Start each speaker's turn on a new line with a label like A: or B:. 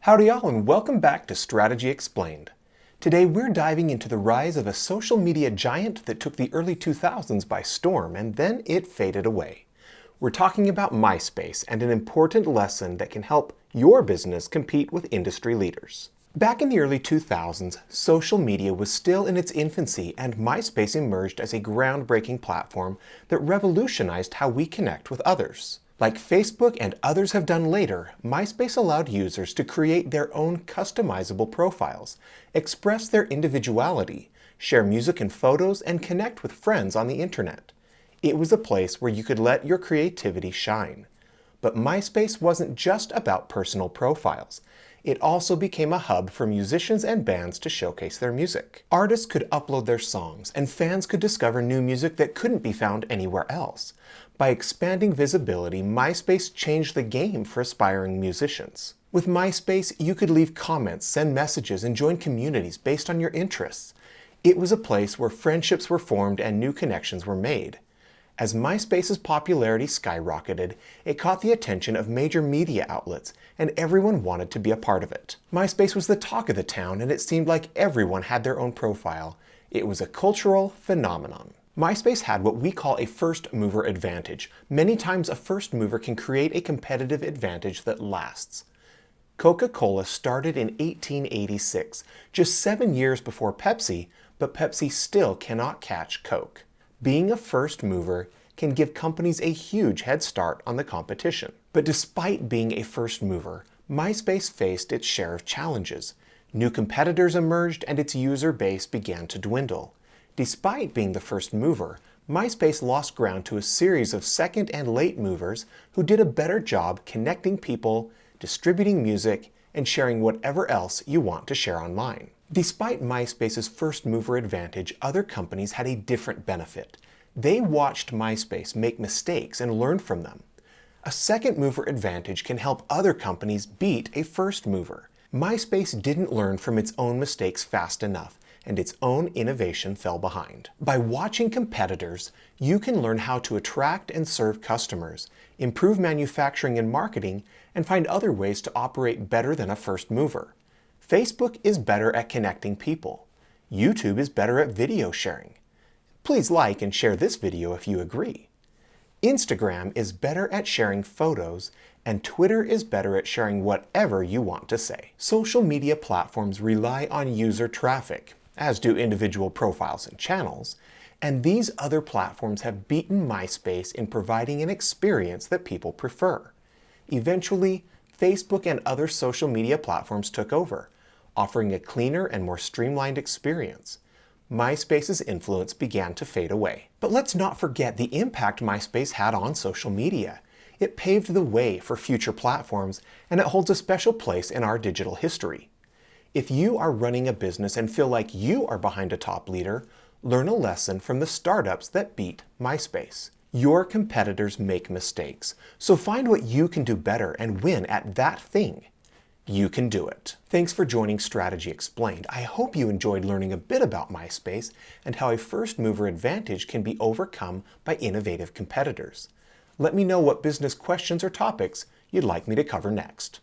A: Howdy y'all, and welcome back to Strategy Explained. Today we're diving into the rise of a social media giant that took the early 2000s by storm and then it faded away. We're talking about MySpace and an important lesson that can help your business compete with industry leaders. Back in the early 2000s, social media was still in its infancy and MySpace emerged as a groundbreaking platform that revolutionized how we connect with others. Like Facebook and others have done later, MySpace allowed users to create their own customizable profiles, express their individuality, share music and photos, and connect with friends on the internet. It was a place where you could let your creativity shine. But MySpace wasn't just about personal profiles. It also became a hub for musicians and bands to showcase their music. Artists could upload their songs, and fans could discover new music that couldn't be found anywhere else. By expanding visibility, MySpace changed the game for aspiring musicians. With MySpace, you could leave comments, send messages, and join communities based on your interests. It was a place where friendships were formed and new connections were made. As MySpace's popularity skyrocketed, it caught the attention of major media outlets, and everyone wanted to be a part of it. MySpace was the talk of the town, and it seemed like everyone had their own profile. It was a cultural phenomenon. MySpace had what we call a first mover advantage. Many times a first mover can create a competitive advantage that lasts. Coca-Cola started in 1886, just 7 years before Pepsi, but Pepsi still cannot catch Coke. Being a first mover can give companies a huge head start on the competition. But despite being a first mover, MySpace faced its share of challenges. New competitors emerged and its user base began to dwindle. Despite being the first mover, MySpace lost ground to a series of second and late movers who did a better job connecting people, distributing music, and sharing whatever else you want to share online. Despite MySpace's first mover advantage, other companies had a different benefit. They watched MySpace make mistakes and learned from them. A second mover advantage can help other companies beat a first mover. MySpace didn't learn from its own mistakes fast enough, and its own innovation fell behind. By watching competitors, you can learn how to attract and serve customers, improve manufacturing and marketing, and find other ways to operate better than a first mover. Facebook is better at connecting people. YouTube is better at video sharing. Please like and share this video if you agree. Instagram is better at sharing photos, and Twitter is better at sharing whatever you want to say. Social media platforms rely on user traffic, as do individual profiles and channels, and these other platforms have beaten MySpace in providing an experience that people prefer. Eventually, Facebook and other social media platforms took over, offering a cleaner and more streamlined experience. MySpace's influence began to fade away. But let's not forget the impact MySpace had on social media. It paved the way for future platforms, and it holds a special place in our digital history. If you are running a business and feel like you are behind a top leader, learn a lesson from the startups that beat MySpace. Your competitors make mistakes, so find what you can do better and win at that thing. You can do it. Thanks for joining Strategy Explained. I hope you enjoyed learning a bit about MySpace and how a first mover advantage can be overcome by innovative competitors. Let me know what business questions or topics you'd like me to cover next.